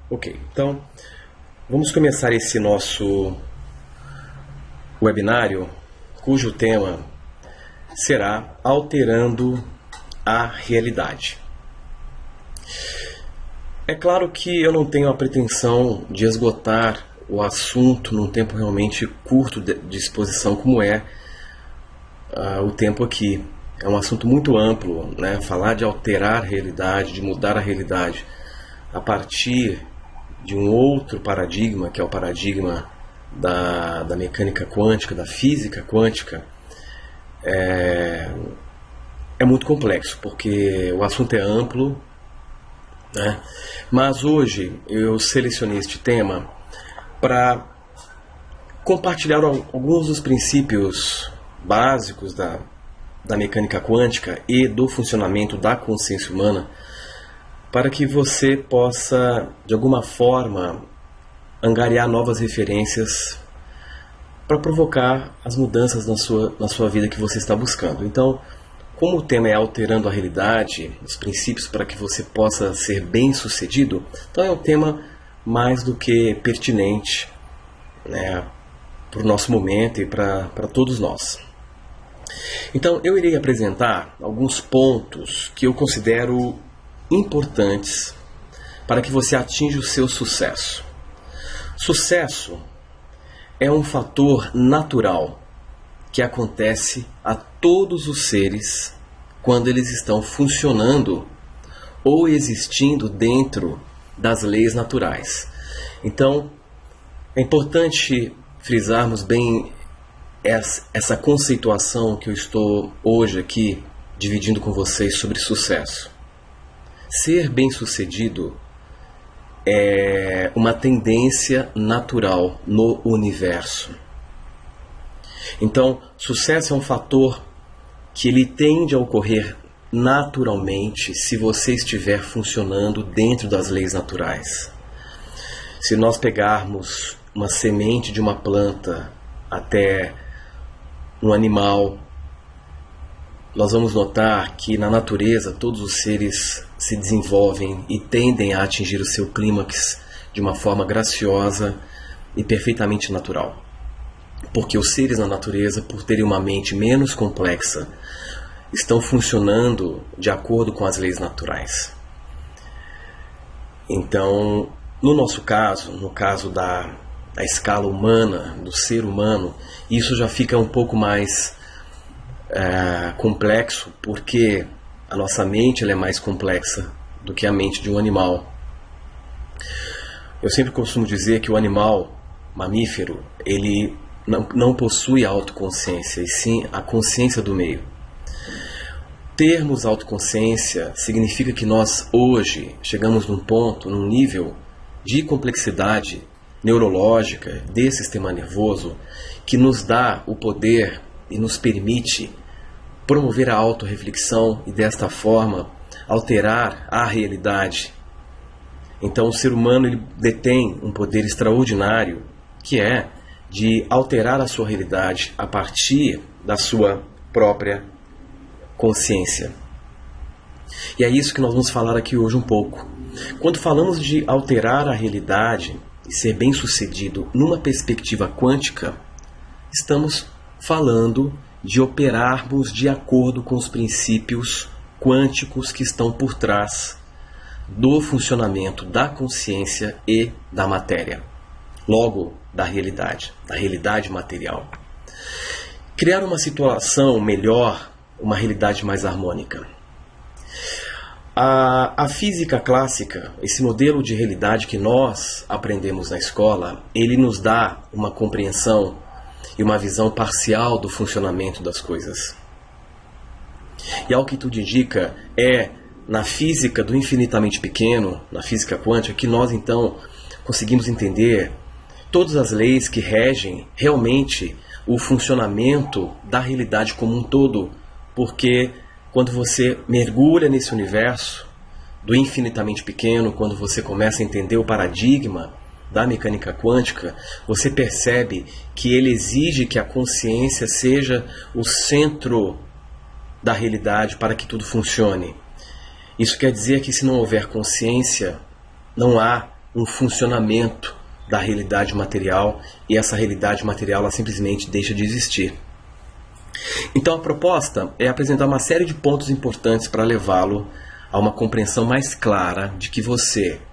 Ok, então vamos começar esse nosso webinário, cujo tema será Alterando a Realidade. É claro que eu não tenho a pretensão de esgotar o assunto num tempo realmente curto de exposição, como é o tempo aqui. É um assunto muito amplo, né? Falar de alterar a realidade, de mudar a realidade a partir de um outro paradigma, que é o paradigma da mecânica quântica, da física quântica, é muito complexo, porque o assunto é amplo, né? Mas hoje eu selecionei este tema para compartilhar alguns dos princípios básicos da mecânica quântica e do funcionamento da consciência humana, para que você possa, de alguma forma, angariar novas referências para provocar as mudanças na sua vida que você está buscando. Então, como o tema é alterando a realidade, os princípios para que você possa ser bem-sucedido, então é um tema mais do que pertinente, né, para o nosso momento e para todos nós. Então, eu irei apresentar alguns pontos que eu considero importantes para que você atinja o seu sucesso. Sucesso é um fator natural que acontece a todos os seres quando eles estão funcionando ou existindo dentro das leis naturais. Então, é importante frisarmos bem essa conceituação que eu estou hoje aqui dividindo com vocês sobre sucesso. Ser bem-sucedido é uma tendência natural no universo. Então, sucesso é um fator que ele tende a ocorrer naturalmente se você estiver funcionando dentro das leis naturais. Se nós pegarmos uma semente de uma planta até um animal, nós vamos notar que na natureza todos os seres se desenvolvem e tendem a atingir o seu clímax de uma forma graciosa e perfeitamente natural. Porque os seres na natureza, por terem uma mente menos complexa, estão funcionando de acordo com as leis naturais. Então, no nosso caso, no caso da escala humana, do ser humano, isso já fica um pouco mais complexo, porque a nossa mente ela é mais complexa do que a mente de um animal. Eu sempre costumo dizer que o animal mamífero, ele não possui autoconsciência, e sim a consciência do meio. Termos autoconsciência significa que nós hoje chegamos num nível de complexidade neurológica desse sistema nervoso que nos dá o poder e nos permite promover a autorreflexão e desta forma alterar a realidade. Então o ser humano ele detém um poder extraordinário que é de alterar a sua realidade a partir da sua própria consciência. E é isso que nós vamos falar aqui hoje um pouco. Quando falamos de alterar a realidade e ser bem-sucedido numa perspectiva quântica, estamos falando de operarmos de acordo com os princípios quânticos que estão por trás do funcionamento da consciência e da matéria, logo da realidade material. Criar uma situação melhor, uma realidade mais harmônica. A física clássica, esse modelo de realidade que nós aprendemos na escola, ele nos dá uma compreensão e uma visão parcial do funcionamento das coisas. E ao que tudo indica, é na física do infinitamente pequeno, na física quântica, que nós então conseguimos entender todas as leis que regem realmente o funcionamento da realidade como um todo, porque quando você mergulha nesse universo do infinitamente pequeno, quando você começa a entender o paradigma da mecânica quântica, você percebe que ele exige que a consciência seja o centro da realidade para que tudo funcione. Isso quer dizer que se não houver consciência, não há um funcionamento da realidade material, e essa realidade material ela simplesmente deixa de existir. Então a proposta é apresentar uma série de pontos importantes para levá-lo a uma compreensão mais clara de que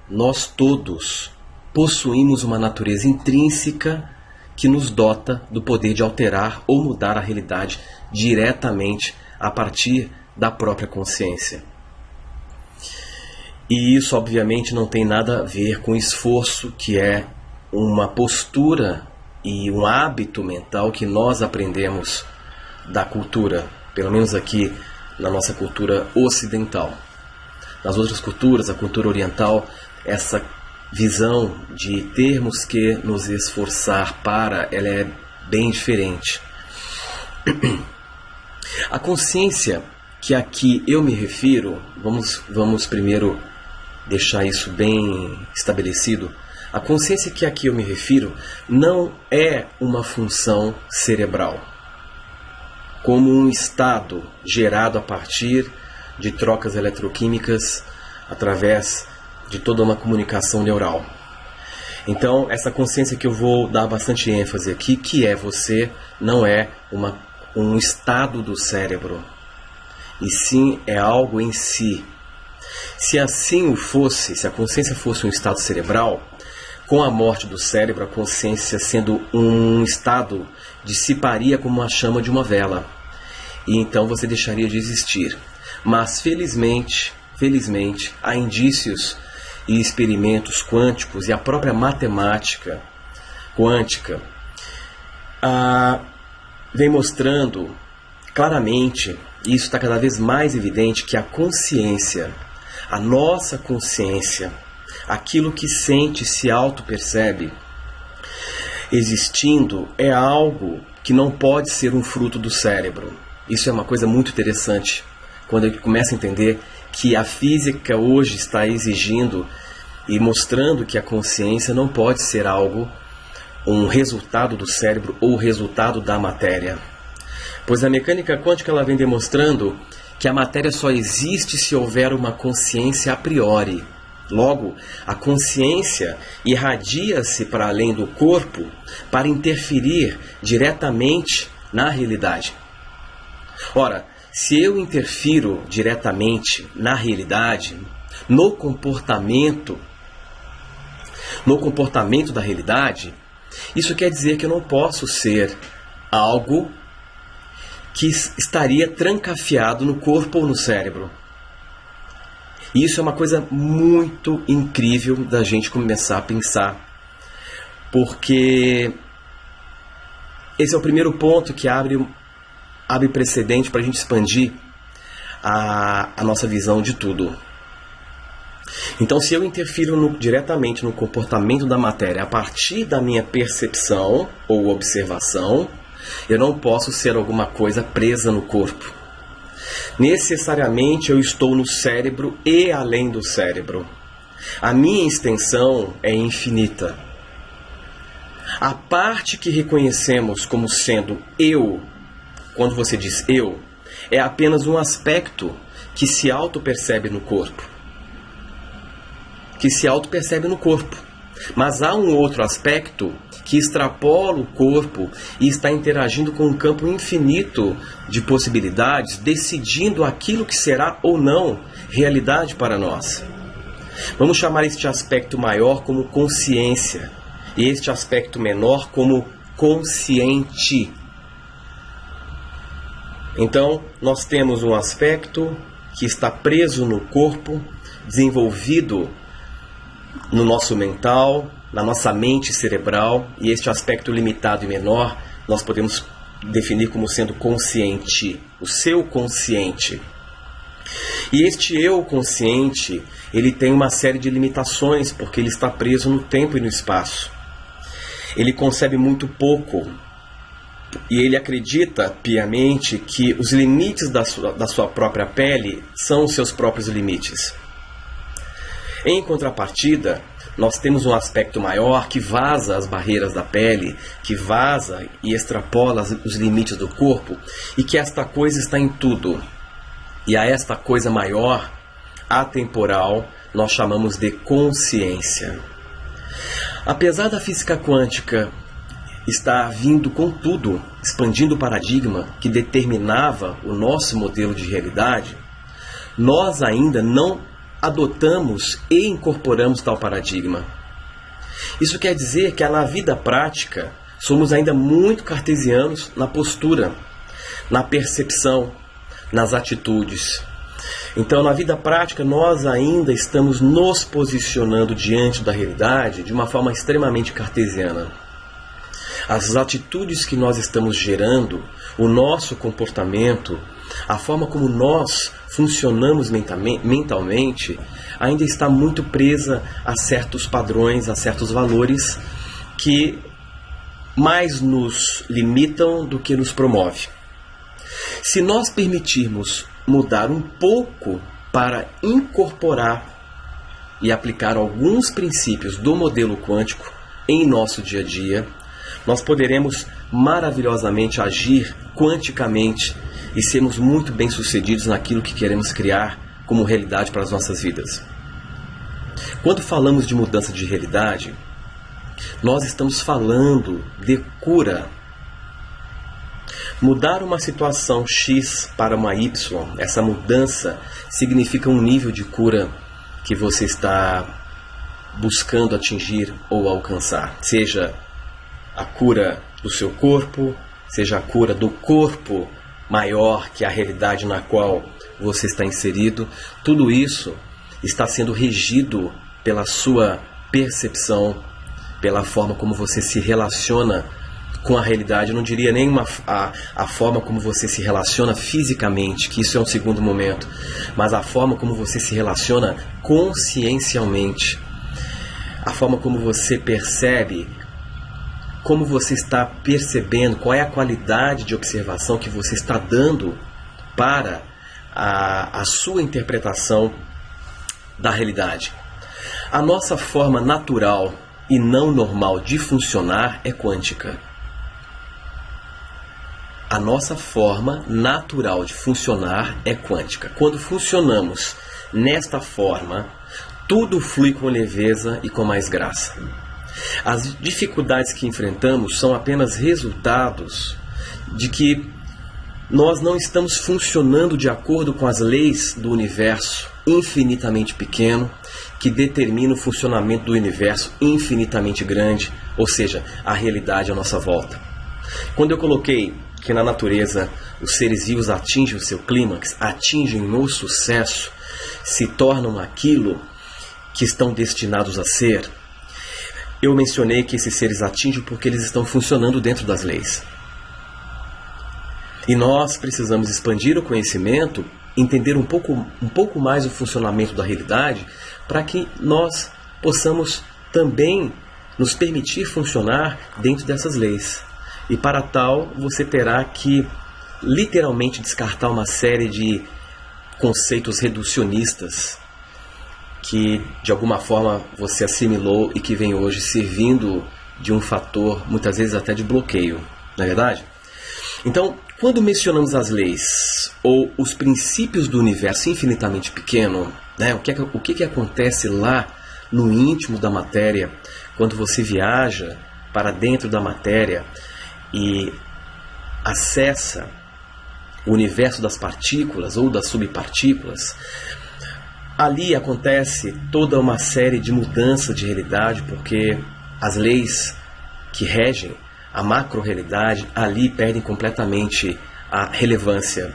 nós todos, possuímos uma natureza intrínseca que nos dota do poder de alterar ou mudar a realidade diretamente a partir da própria consciência. E isso, obviamente, não tem nada a ver com esforço, que é uma postura e um hábito mental que nós aprendemos da cultura, pelo menos aqui na nossa cultura ocidental. Nas outras culturas, a cultura oriental, essa visão de termos que nos esforçar ela é bem diferente. A consciência que aqui eu me refiro, vamos primeiro deixar isso bem estabelecido. A consciência que aqui eu me refiro não é uma função cerebral, como um estado gerado a partir de trocas eletroquímicas através de toda uma comunicação neural. Então, essa consciência que eu vou dar bastante ênfase aqui, que é você, não é um estado do cérebro, e sim é algo em si. Se assim o fosse, se a consciência fosse um estado cerebral, com a morte do cérebro, a consciência sendo um estado dissiparia como a chama de uma vela, e então você deixaria de existir. Mas felizmente, há indícios e experimentos quânticos, e a própria matemática quântica vem mostrando claramente, e isso está cada vez mais evidente, que a consciência, a nossa consciência, aquilo que sente, se auto-percebe existindo, é algo que não pode ser um fruto do cérebro. Isso é uma coisa muito interessante, quando a gente começa a entender que a física hoje está exigindo e mostrando que a consciência não pode ser algo, um resultado do cérebro ou resultado da matéria. Pois a mecânica quântica ela vem demonstrando que a matéria só existe se houver uma consciência a priori. Logo, a consciência irradia-se para além do corpo para interferir diretamente na realidade. Ora, se eu interfiro diretamente na realidade, no comportamento da realidade, isso quer dizer que eu não posso ser algo que estaria trancafiado no corpo ou no cérebro. E isso é uma coisa muito incrível da gente começar a pensar, porque esse é o primeiro ponto que abre precedente para a gente expandir a nossa visão de tudo. Então, se eu interfiro diretamente no comportamento da matéria a partir da minha percepção ou observação, eu não posso ser alguma coisa presa no corpo. Necessariamente eu estou no cérebro e além do cérebro. A minha extensão é infinita. A parte que reconhecemos como sendo eu, quando você diz eu, é apenas um aspecto que se auto-percebe no corpo. Mas há um outro aspecto que extrapola o corpo e está interagindo com um campo infinito de possibilidades, decidindo aquilo que será ou não realidade para nós. Vamos chamar este aspecto maior como consciência e este aspecto menor como consciente. Então, nós temos um aspecto que está preso no corpo, desenvolvido no nosso mental, na nossa mente cerebral, e este aspecto limitado e menor nós podemos definir como sendo consciente, o seu consciente. E este eu consciente, ele tem uma série de limitações, porque ele está preso no tempo e no espaço. Ele concebe muito pouco, e ele acredita piamente que os limites da sua própria pele são os seus próprios limites. Em contrapartida, nós temos um aspecto maior que vaza as barreiras da pele, que vaza e extrapola os limites do corpo, e que esta coisa está em tudo. E a esta coisa maior, atemporal, nós chamamos de consciência. Apesar da física quântica estar vindo com tudo, expandindo o paradigma que determinava o nosso modelo de realidade, nós ainda não adotamos e incorporamos tal paradigma. Isso quer dizer que na vida prática somos ainda muito cartesianos na postura, na percepção, nas atitudes. Então, na vida prática, nós ainda estamos nos posicionando diante da realidade de uma forma extremamente cartesiana. As atitudes que nós estamos gerando, o nosso comportamento, a forma como nós funcionamos mentalmente, ainda está muito presa a certos padrões, a certos valores que mais nos limitam do que nos promove. Se nós permitirmos mudar um pouco para incorporar e aplicar alguns princípios do modelo quântico em nosso dia a dia, nós poderemos maravilhosamente agir quanticamente e sermos muito bem-sucedidos naquilo que queremos criar como realidade para as nossas vidas. Quando falamos de mudança de realidade, nós estamos falando de cura. Mudar uma situação X para uma Y, essa mudança significa um nível de cura que você está buscando atingir ou alcançar. Seja a cura do seu corpo, seja a cura do corpo maior que a realidade na qual você está inserido. Tudo isso está sendo regido pela sua percepção, pela forma como você se relaciona com a realidade. Eu não diria nem a forma como você se relaciona fisicamente, que isso é um segundo momento, mas a forma como você se relaciona consciencialmente, a forma como você percebe, como você está percebendo, qual é a qualidade de observação que você está dando para a sua interpretação da realidade. A nossa forma natural e não normal de funcionar é quântica. A nossa forma natural de funcionar é quântica. Quando funcionamos nesta forma, tudo flui com leveza e com mais graça. As dificuldades que enfrentamos são apenas resultados de que nós não estamos funcionando de acordo com as leis do universo infinitamente pequeno, que determina o funcionamento do universo infinitamente grande, ou seja, a realidade à nossa volta. Quando eu coloquei que na natureza os seres vivos atingem o seu clímax, atingem o sucesso, se tornam aquilo que estão destinados a ser, eu mencionei que esses seres atingem porque eles estão funcionando dentro das leis. E nós precisamos expandir o conhecimento, entender um pouco mais o funcionamento da realidade, para que nós possamos também nos permitir funcionar dentro dessas leis. E para tal, você terá que literalmente descartar uma série de conceitos reducionistas que de alguma forma você assimilou e que vem hoje servindo de um fator, muitas vezes até de bloqueio, não é verdade? Então, quando mencionamos as leis ou os princípios do universo infinitamente pequeno, né, o que acontece lá no íntimo da matéria, quando você viaja para dentro da matéria e acessa o universo das partículas ou das subpartículas, ali acontece toda uma série de mudanças de realidade, porque as leis que regem a macro-realidade ali perdem completamente a relevância.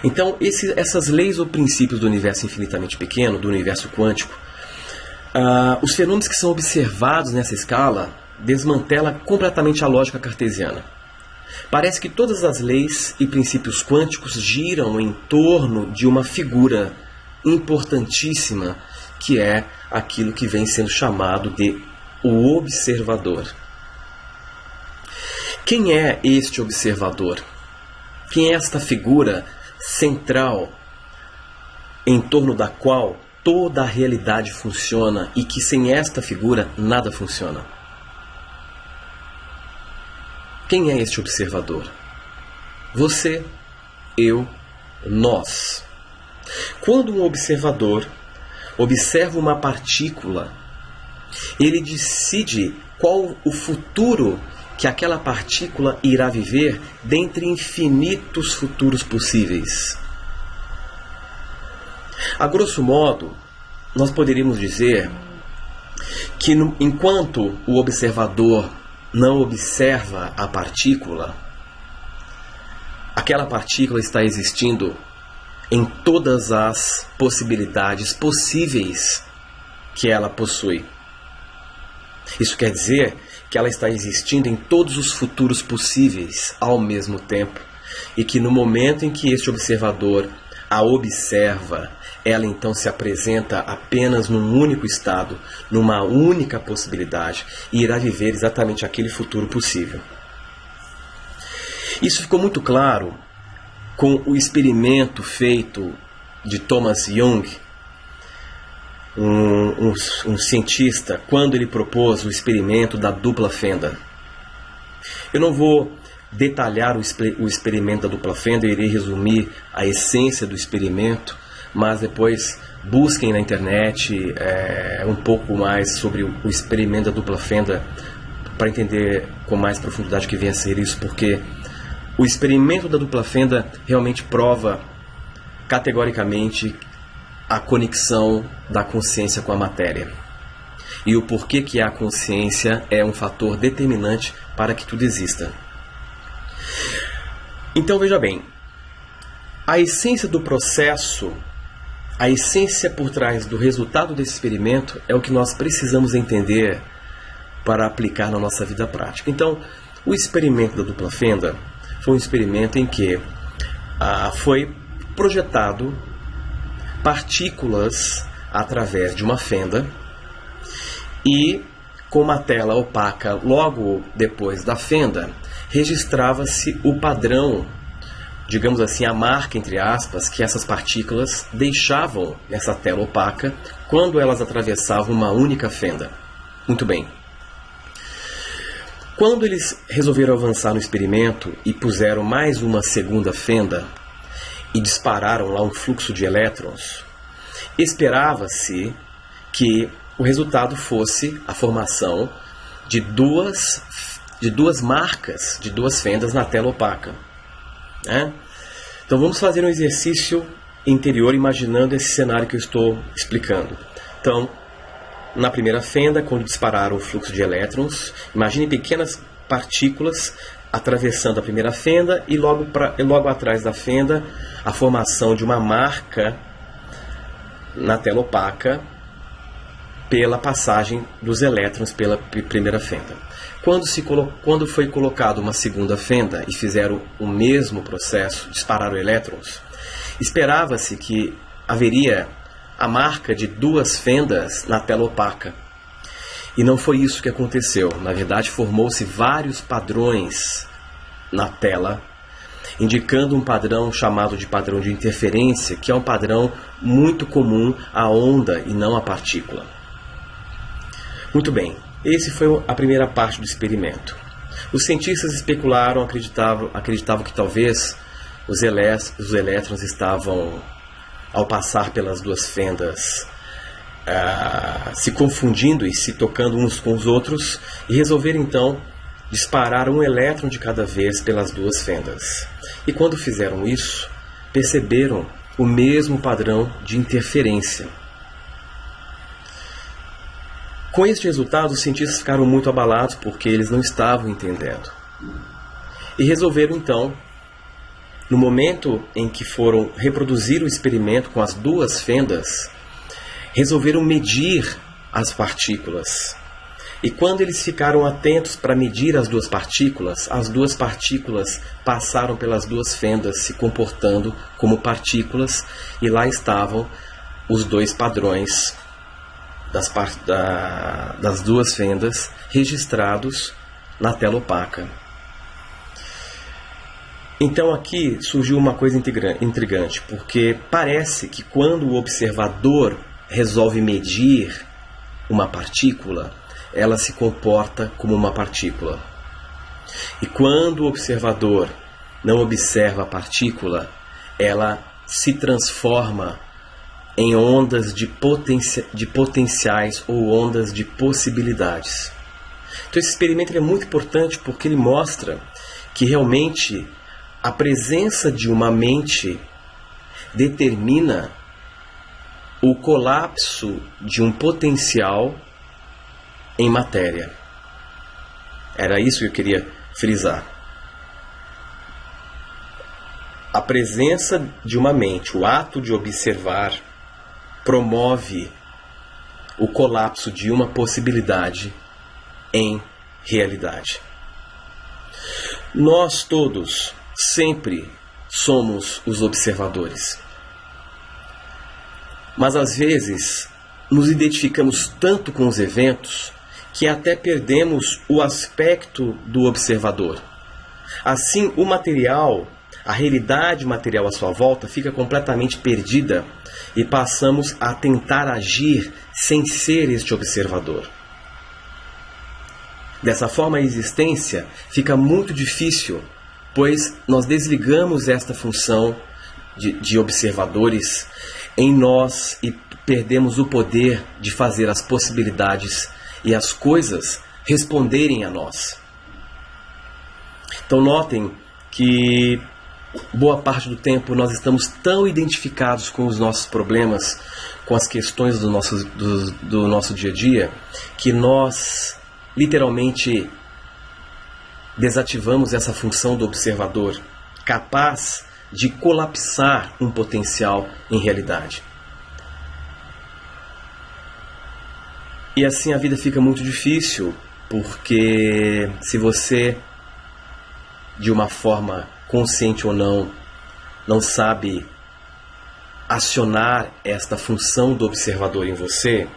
Então, essas leis ou princípios do universo infinitamente pequeno, do universo quântico, os fenômenos que são observados nessa escala desmantela completamente a lógica cartesiana. Parece que todas as leis e princípios quânticos giram em torno de uma figura importantíssima, que é aquilo que vem sendo chamado de o observador. Quem é este observador? Quem é esta figura central em torno da qual toda a realidade funciona e que sem esta figura nada funciona? Quem é este observador? Você, eu, nós. Quando um observador observa uma partícula Ele decide qual o futuro que aquela partícula irá viver dentre infinitos futuros possíveis. A grosso modo, nós poderíamos dizer que enquanto o observador não observa a partícula, aquela partícula está existindo em todas as possibilidades possíveis que ela possui. Isso quer dizer que ela está existindo em todos os futuros possíveis ao mesmo tempo, e que no momento em que este observador a observa, ela então se apresenta apenas num único estado, numa única possibilidade, e irá viver exatamente aquele futuro possível. Isso ficou muito claro com o experimento feito de Thomas Young, um cientista, quando ele propôs o experimento da dupla fenda. Eu não vou detalhar o experimento da dupla fenda, eu irei resumir a essência do experimento, mas depois busquem na internet um pouco mais sobre o experimento da dupla fenda para entender com mais profundidade o que vem a ser isso, porque o experimento da dupla fenda realmente prova categoricamente a conexão da consciência com a matéria. E o porquê que a consciência é um fator determinante para que tudo exista. Então veja bem, a essência do processo, a essência por trás do resultado desse experimento é o que nós precisamos entender para aplicar na nossa vida prática. Então, o experimento da dupla fenda foi um experimento em que foi projetado partículas através de uma fenda e com uma tela opaca logo depois da fenda registrava-se o padrão, digamos assim, a marca entre aspas, que essas partículas deixavam nessa tela opaca quando elas atravessavam uma única fenda. Muito bem. Quando eles resolveram avançar no experimento e puseram mais uma segunda fenda e dispararam lá um fluxo de elétrons, esperava-se que o resultado fosse a formação de duas marcas, de duas fendas na tela opaca. Então vamos fazer um exercício interior imaginando esse cenário que eu estou explicando. Então, na primeira fenda, quando dispararam o fluxo de elétrons, imagine pequenas partículas atravessando a primeira fenda e logo atrás da fenda a formação de uma marca na tela opaca pela passagem dos elétrons pela primeira fenda. Quando foi colocada uma segunda fenda e fizeram o mesmo processo, dispararam elétrons, esperava-se que haveria a marca de duas fendas na tela opaca. E não foi isso que aconteceu. Na verdade, formou-se vários padrões na tela, indicando um padrão chamado de padrão de interferência, que é um padrão muito comum à onda e não à partícula. Muito bem, essa foi a primeira parte do experimento. Os cientistas especularam, acreditavam que talvez os elétrons estavam, ao passar pelas duas fendas, se confundindo e se tocando uns com os outros, e resolveram então disparar um elétron de cada vez pelas duas fendas. E quando fizeram isso, perceberam o mesmo padrão de interferência. Com este resultado, os cientistas ficaram muito abalados porque eles não estavam entendendo. E resolveram então, no momento em que foram reproduzir o experimento com as duas fendas, resolveram medir as partículas. E quando eles ficaram atentos para medir as duas partículas passaram pelas duas fendas se comportando como partículas, e lá estavam os dois padrões das duas fendas registrados na tela opaca. Então aqui surgiu uma coisa intrigante, porque parece que quando o observador resolve medir uma partícula, ela se comporta como uma partícula. E quando o observador não observa a partícula, ela se transforma em ondas de potenciais ou ondas de possibilidades. Então esse experimento é muito importante porque ele mostra que realmente a presença de uma mente determina o colapso de um potencial em matéria. Era isso que eu queria frisar. A presença de uma mente, o ato de observar, promove o colapso de uma possibilidade em realidade. Nós todos sempre somos os observadores. Mas às vezes nos identificamos tanto com os eventos que até perdemos o aspecto do observador. Assim, o material, a realidade material à sua volta fica completamente perdida e passamos a tentar agir sem ser este observador. Dessa forma, a existência fica muito difícil, pois nós desligamos esta função de observadores em nós e perdemos o poder de fazer as possibilidades e as coisas responderem a nós. Então notem que boa parte do tempo nós estamos tão identificados com os nossos problemas, com as questões do nosso dia a dia, que nós literalmente desativamos essa função do observador, capaz de colapsar um potencial em realidade. E assim a vida fica muito difícil, porque se você, de uma forma consciente ou não, não sabe acionar esta função do observador em você,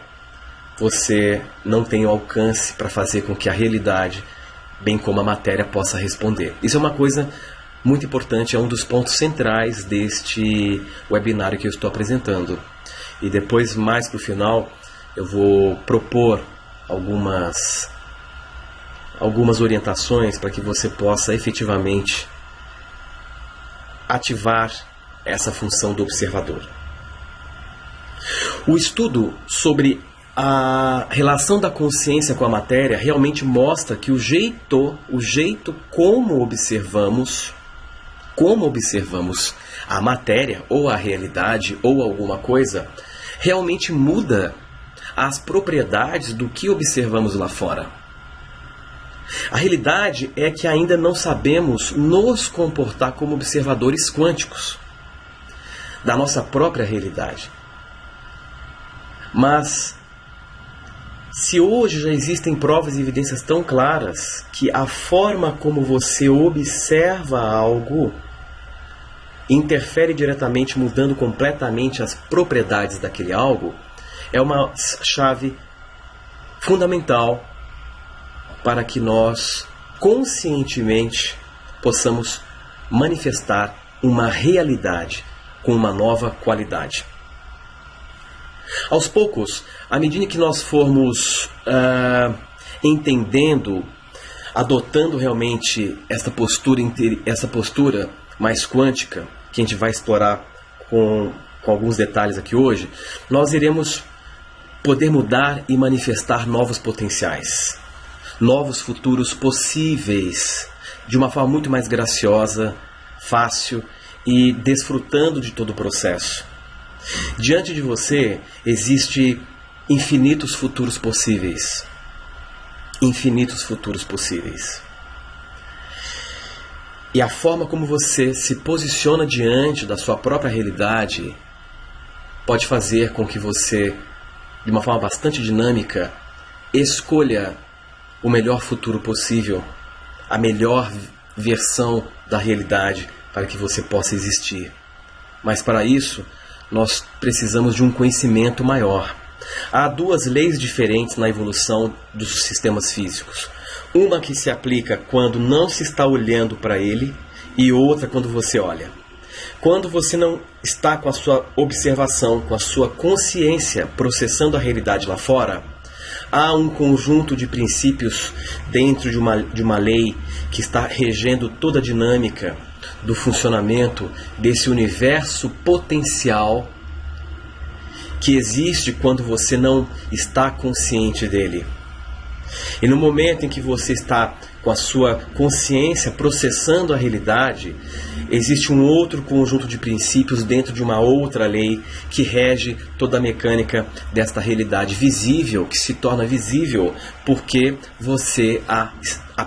você não tem o alcance para fazer com que a realidade, bem como a matéria, possa responder. Isso é uma coisa muito importante, é um dos pontos centrais deste webinário que eu estou apresentando. E depois, mais para o final, eu vou propor algumas orientações para que você possa efetivamente ativar essa função do observador. O estudo sobre a relação da consciência com a matéria realmente mostra que o jeito como observamos a matéria ou a realidade ou alguma coisa realmente muda as propriedades do que observamos lá fora. A realidade é que ainda não sabemos nos comportar como observadores quânticos da nossa própria realidade. Mas se hoje já existem provas e evidências tão claras que a forma como você observa algo interfere diretamente, mudando completamente as propriedades daquele algo, é uma chave fundamental para que nós conscientemente possamos manifestar uma realidade com uma nova qualidade. Aos poucos, à medida que nós formos entendendo, adotando realmente essa postura mais quântica, que a gente vai explorar com alguns detalhes aqui hoje, nós iremos poder mudar e manifestar novos potenciais, novos futuros possíveis, de uma forma muito mais graciosa, fácil e desfrutando de todo o processo. Diante de você existe infinitos futuros possíveis. Infinitos futuros possíveis. E a forma como você se posiciona diante da sua própria realidade pode fazer com que você, de uma forma bastante dinâmica, escolha o melhor futuro possível, a melhor versão da realidade para que você possa existir. Mas para isso, nós precisamos de um conhecimento maior. Há duas leis diferentes na evolução dos sistemas físicos. Uma que se aplica quando não se está olhando para ele e outra quando você olha. Quando você não está com a sua observação, com a sua consciência processando a realidade lá fora, há um conjunto de princípios dentro de uma lei que está regendo toda a dinâmica do funcionamento desse universo potencial que existe quando você não está consciente dele. E no momento em que você está com a sua consciência processando a realidade, existe um outro conjunto de princípios dentro de uma outra lei que rege toda a mecânica desta realidade visível, que se torna visível porque você a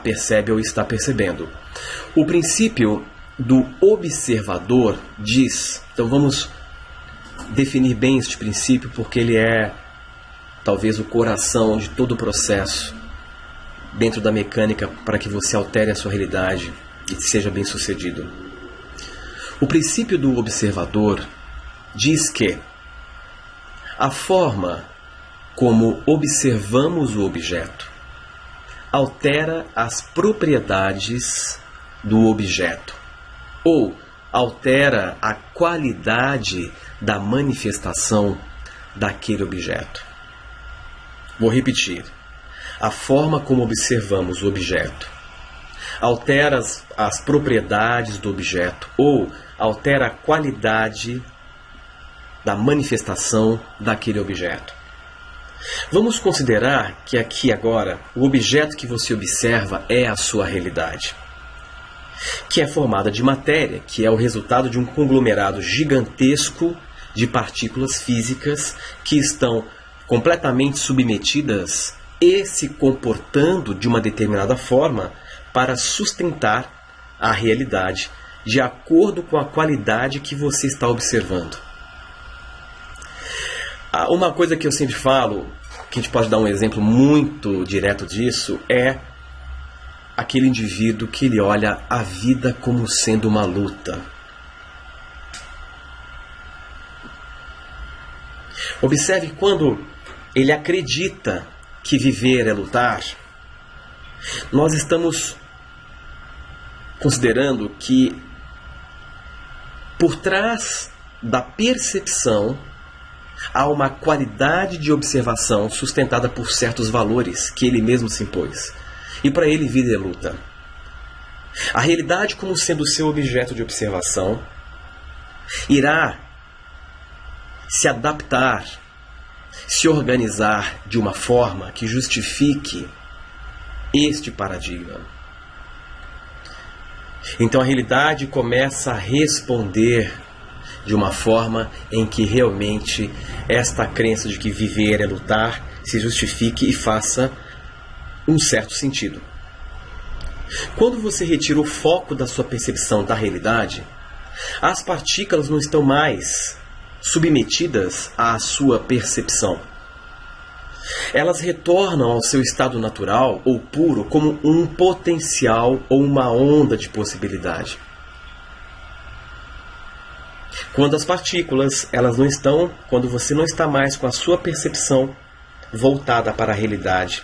percebe ou está percebendo. O princípio do observador diz, então vamos definir bem este princípio porque ele é talvez o coração de todo o processo dentro da mecânica para que você altere a sua realidade e seja bem sucedido. O princípio do observador diz que a forma como observamos o objeto altera as propriedades do objeto ou altera a qualidade da manifestação daquele objeto. Vou repetir. A forma como observamos o objeto altera as propriedades do objeto ou altera a qualidade da manifestação daquele objeto. Vamos considerar que aqui agora o objeto que você observa é a sua realidade, que é formada de matéria, que é o resultado de um conglomerado gigantesco de partículas físicas que estão completamente submetidas e se comportando de uma determinada forma para sustentar a realidade de acordo com a qualidade que você está observando. Uma coisa que eu sempre falo, que a gente pode dar um exemplo muito direto disso, é aquele indivíduo que ele olha a vida como sendo uma luta. Observe quando ele acredita que viver é lutar, nós estamos considerando que por trás da percepção há uma qualidade de observação sustentada por certos valores que ele mesmo se impôs. E para ele vida é luta. A realidade como sendo seu objeto de observação irá se adaptar, se organizar de uma forma que justifique este paradigma. Então a realidade começa a responder de uma forma em que realmente esta crença de que viver é lutar se justifique e faça um certo sentido. Quando você retira o foco da sua percepção da realidade, as partículas não estão mais submetidas à sua percepção. Elas retornam ao seu estado natural ou puro como um potencial ou uma onda de possibilidade. Quando as partículas, quando você não está mais com a sua percepção voltada para a realidade,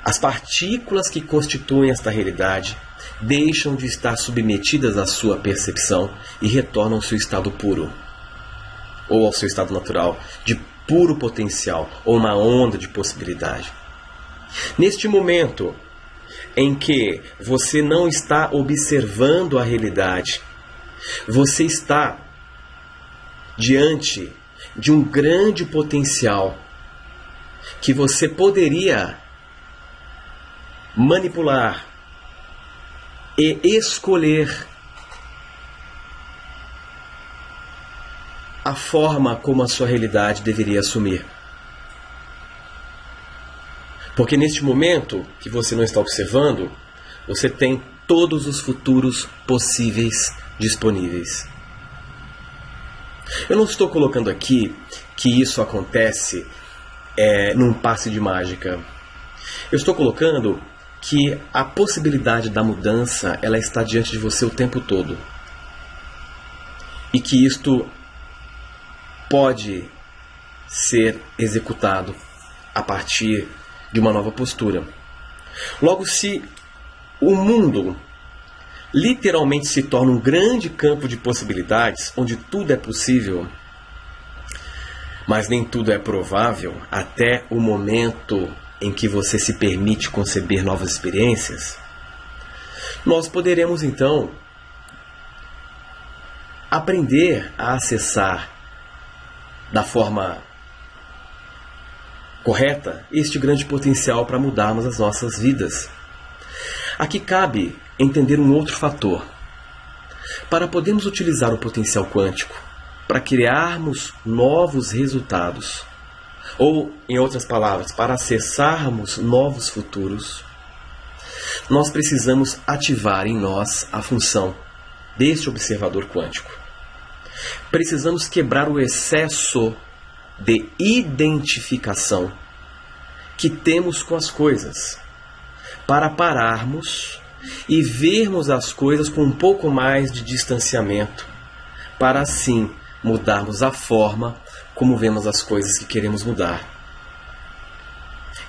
as partículas que constituem esta realidade deixam de estar submetidas à sua percepção e retornam ao seu estado puro, ou ao seu estado natural, de puro potencial, ou uma onda de possibilidade. Neste momento em que você não está observando a realidade, você está diante de um grande potencial que você poderia manipular e escolher a forma como a sua realidade deveria assumir. Porque neste momento que você não está observando, você tem todos os futuros possíveis disponíveis. Eu não estou colocando aqui que isso acontece num passe de mágica. Eu estou colocando que a possibilidade da mudança ela está diante de você o tempo todo. E que isto pode ser executado a partir de uma nova postura. Logo, se o mundo literalmente se torna um grande campo de possibilidades, onde tudo é possível, mas nem tudo é provável, até o momento em que você se permite conceber novas experiências, nós poderemos então aprender a acessar da forma correta este grande potencial para mudarmos as nossas vidas. Aqui cabe entender um outro fator. Para podermos utilizar o potencial quântico para criarmos novos resultados, ou, em outras palavras, para acessarmos novos futuros, nós precisamos ativar em nós a função deste observador quântico. Precisamos quebrar o excesso de identificação que temos com as coisas, para pararmos e vermos as coisas com um pouco mais de distanciamento, para assim mudarmos a forma como vemos as coisas que queremos mudar.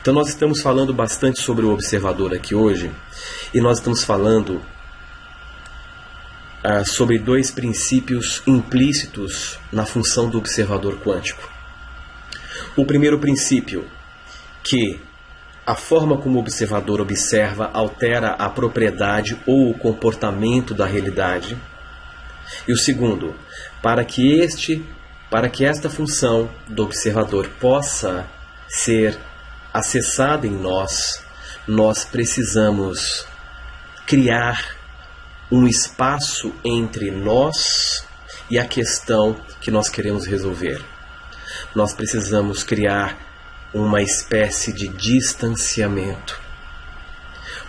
Então nós estamos falando bastante sobre o observador aqui hoje, e nós estamos falando sobre dois princípios implícitos na função do observador quântico. O primeiro princípio, que a forma como o observador observa altera a propriedade ou o comportamento da realidade. E o segundo, para que esta função do observador possa ser acessada em nós, nós precisamos criar um espaço entre nós e a questão que nós queremos resolver. Nós precisamos criar uma espécie de distanciamento.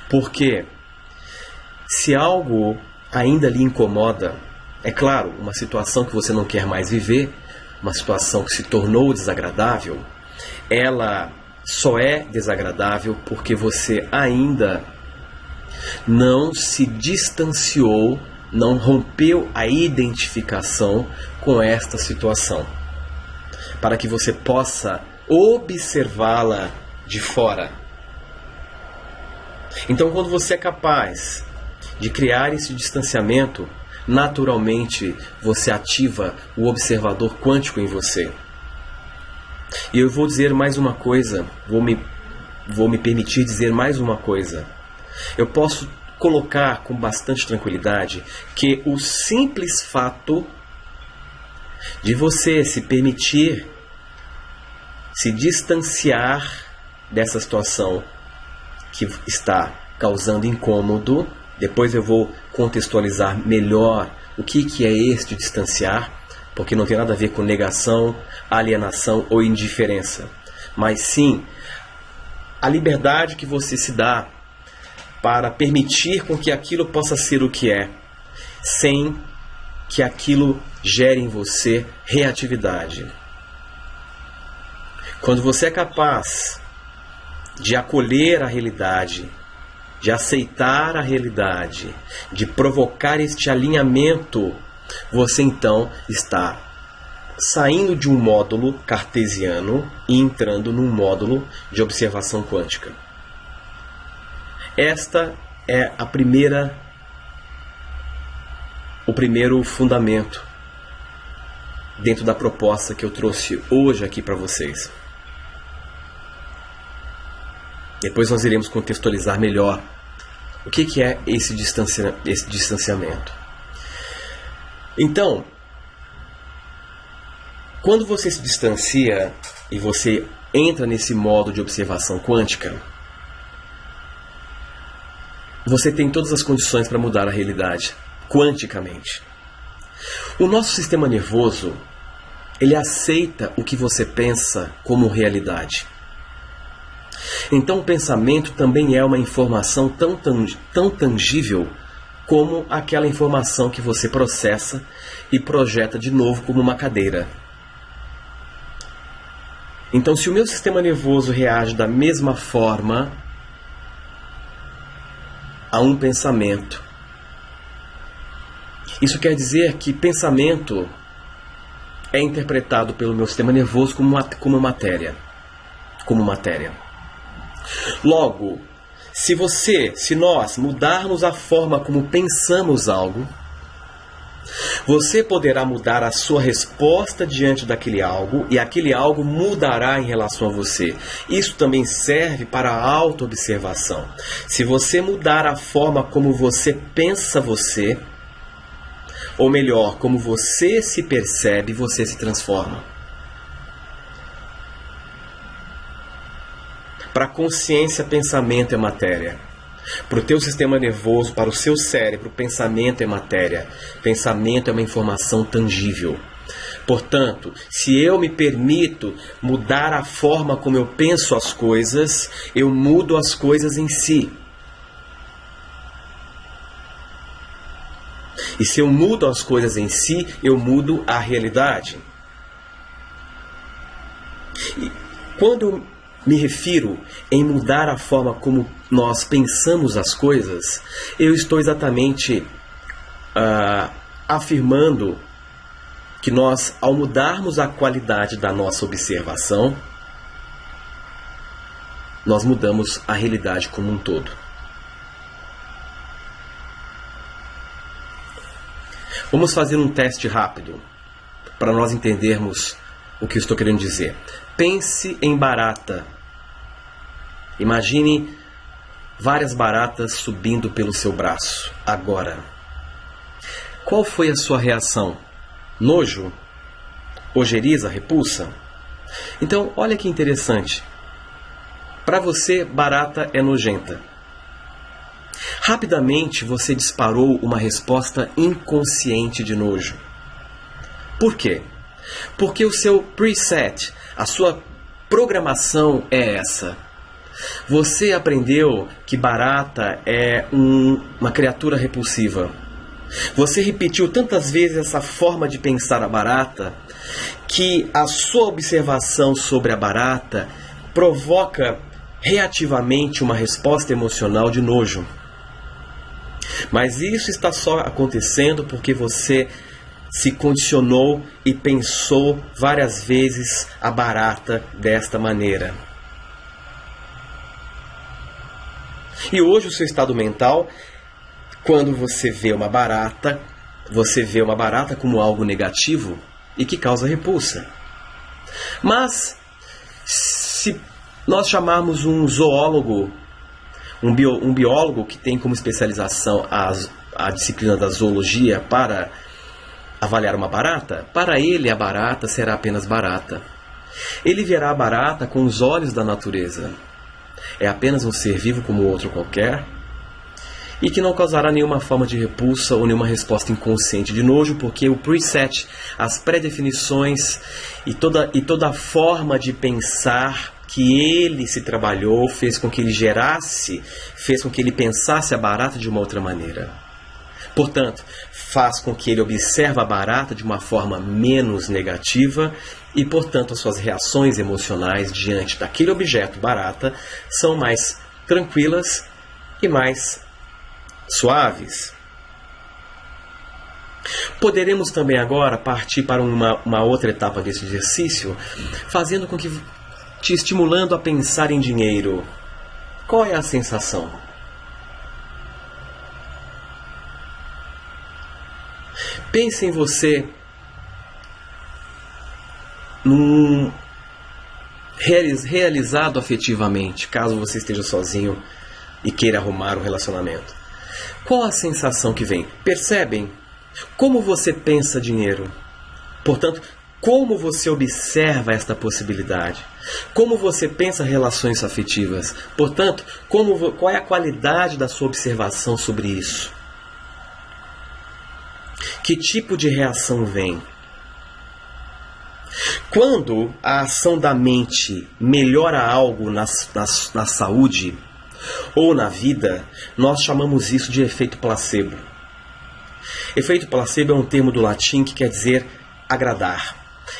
Porque se algo ainda lhe incomoda, é claro, uma situação que você não quer mais viver, uma situação que se tornou desagradável, ela só é desagradável porque você ainda não se distanciou, não rompeu a identificação com esta situação, para que você possa observá-la de fora. Então, quando você é capaz de criar esse distanciamento, naturalmente você ativa o observador quântico em você. E eu vou dizer mais uma coisa, vou me permitir dizer mais uma coisa. Eu posso colocar com bastante tranquilidade que o simples fato de você se permitir se distanciar dessa situação que está causando incômodo, depois eu vou contextualizar melhor o que é este distanciar, porque não tem nada a ver com negação, alienação ou indiferença, mas sim a liberdade que você se dá para permitir com que aquilo possa ser o que é, sem que aquilo gere em você reatividade. Quando você é capaz de acolher a realidade, de aceitar a realidade, de provocar este alinhamento, você então está saindo de um módulo cartesiano e entrando num módulo de observação quântica. Esta é o primeiro fundamento dentro da proposta que eu trouxe hoje aqui para vocês. Depois nós iremos contextualizar melhor o que é esse distanciamento. Então, quando você se distancia e você entra nesse modo de observação quântica, você tem todas as condições para mudar a realidade quanticamente. O nosso sistema nervoso, ele aceita o que você pensa como realidade. Então o pensamento também é uma informação tão tangível como aquela informação que você processa e projeta de novo como uma cadeira. Então, se o meu sistema nervoso reage da mesma forma a um pensamento, isso quer dizer que pensamento é interpretado pelo meu sistema nervoso como matéria. Logo, se nós mudarmos a forma como pensamos algo, você poderá mudar a sua resposta diante daquele algo e aquele algo mudará em relação a você. Isso também serve para a autoobservação. Se você mudar a forma como você pensa você, ou melhor, como você se percebe, você se transforma. Para a consciência, pensamento é matéria. Para o teu sistema nervoso, para o seu cérebro, pensamento é matéria. Pensamento é uma informação tangível. Portanto, se eu me permito mudar a forma como eu penso as coisas, eu mudo as coisas em si. E se eu mudo as coisas em si, eu mudo a realidade. E quando eu me refiro em mudar a forma como nós pensamos as coisas, eu estou exatamente afirmando que nós, ao mudarmos a qualidade da nossa observação, nós mudamos a realidade como um todo. Vamos fazer um teste rápido para nós entendermos o que eu estou querendo dizer. Pense em barata. Imagine várias baratas subindo pelo seu braço. Agora, qual foi a sua reação? Nojo? Ojeriza? Repulsa? Então, olha que interessante. Para você, barata é nojenta. Rapidamente você disparou uma resposta inconsciente de nojo. Por quê? Porque o seu preset, a sua programação é essa. Você aprendeu que barata é uma criatura repulsiva. Você repetiu tantas vezes essa forma de pensar a barata que a sua observação sobre a barata provoca reativamente uma resposta emocional de nojo. Mas isso está só acontecendo porque você se condicionou e pensou várias vezes a barata desta maneira. E hoje o seu estado mental, quando você vê uma barata como algo negativo e que causa repulsa. Mas, se nós chamarmos um zoólogo, um biólogo que tem como especialização a disciplina da zoologia para avaliar uma barata, para ele a barata será apenas barata. Ele verá a barata com os olhos da natureza. É apenas um ser vivo como outro qualquer, e que não causará nenhuma forma de repulsa ou nenhuma resposta inconsciente de nojo, porque o preset, as pré-definições e toda a forma de pensar que ele se trabalhou fez com que ele fez com que ele pensasse a barata de uma outra maneira. Portanto, faz com que ele observe a barata de uma forma menos negativa e, portanto, as suas reações emocionais diante daquele objeto barata são mais tranquilas e mais suaves. Poderemos também agora partir para uma outra etapa desse exercício, fazendo com que te estimulando a pensar em dinheiro. Qual é a sensação? Pense em você realizado afetivamente, caso você esteja sozinho e queira arrumar um relacionamento. Qual a sensação que vem? Percebem como você pensa dinheiro? Portanto, como você observa esta possibilidade? Como você pensa relações afetivas? Portanto, qual é a qualidade da sua observação sobre isso? Que tipo de reação vem? Quando a ação da mente melhora algo na saúde ou na vida, nós chamamos isso de efeito placebo. Efeito placebo é um termo do latim que quer dizer agradar.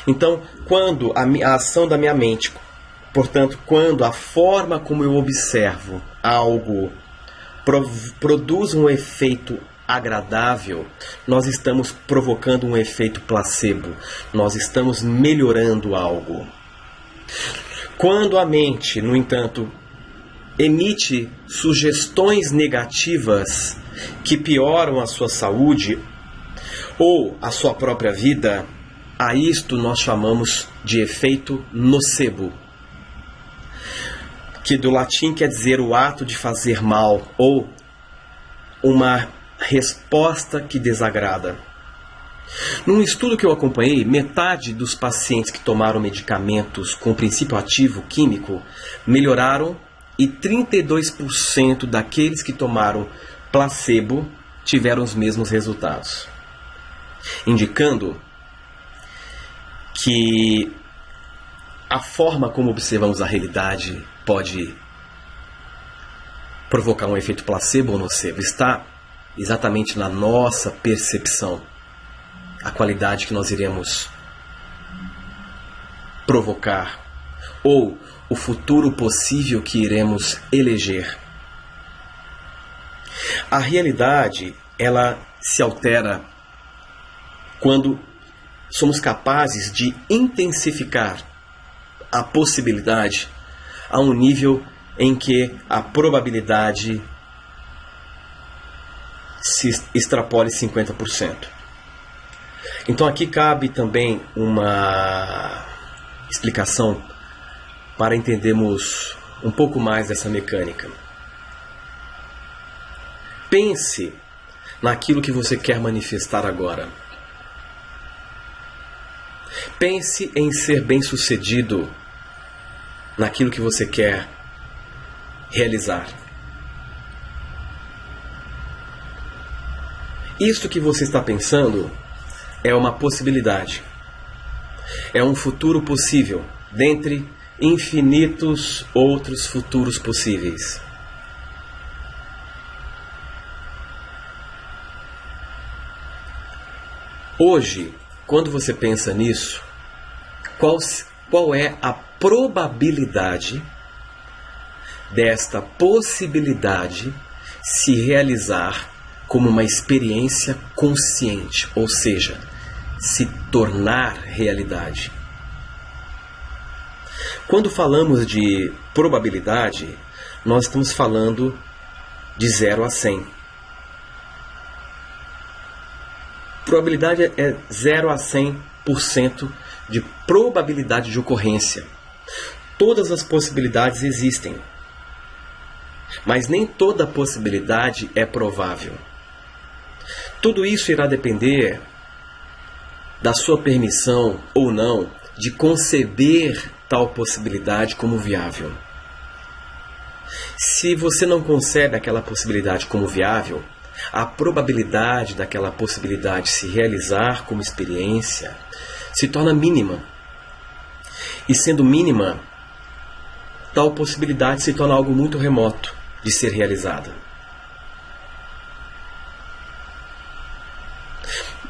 Então, quando a ação da minha mente, portanto, quando a forma como eu observo algo produz um efeito agradável, nós estamos provocando um efeito placebo. Nós estamos melhorando algo. Quando a mente, no entanto, emite sugestões negativas que pioram a sua saúde ou a sua própria vida, a isto nós chamamos de efeito nocebo, que do latim quer dizer o ato de fazer mal ou uma resposta que desagrada. Num estudo que eu acompanhei, metade dos pacientes que tomaram medicamentos com princípio ativo químico melhoraram e 32% daqueles que tomaram placebo tiveram os mesmos resultados, indicando que a forma como observamos a realidade pode provocar um efeito placebo ou nocebo. Está exatamente na nossa percepção a qualidade que nós iremos provocar ou o futuro possível que iremos eleger. A realidade, ela se altera quando somos capazes de intensificar a possibilidade a um nível em que a probabilidade se extrapole 50%. Então aqui cabe também uma explicação para entendermos um pouco mais dessa mecânica. Pense naquilo que você quer manifestar agora. Pense em ser bem-sucedido naquilo que você quer realizar. Isto que você está pensando é uma possibilidade. É um futuro possível, dentre infinitos outros futuros possíveis. Hoje, quando você pensa nisso, qual é a probabilidade desta possibilidade se realizar como uma experiência consciente, ou seja, se tornar realidade? Quando falamos de probabilidade, nós estamos falando de 0 a 100. Probabilidade é 0 a 100% de probabilidade de ocorrência. Todas as possibilidades existem, mas nem toda possibilidade é provável. Tudo isso irá depender da sua permissão ou não de conceber tal possibilidade como viável. Se você não concebe aquela possibilidade como viável, a probabilidade daquela possibilidade se realizar como experiência se torna mínima. E sendo mínima, tal possibilidade se torna algo muito remoto de ser realizada.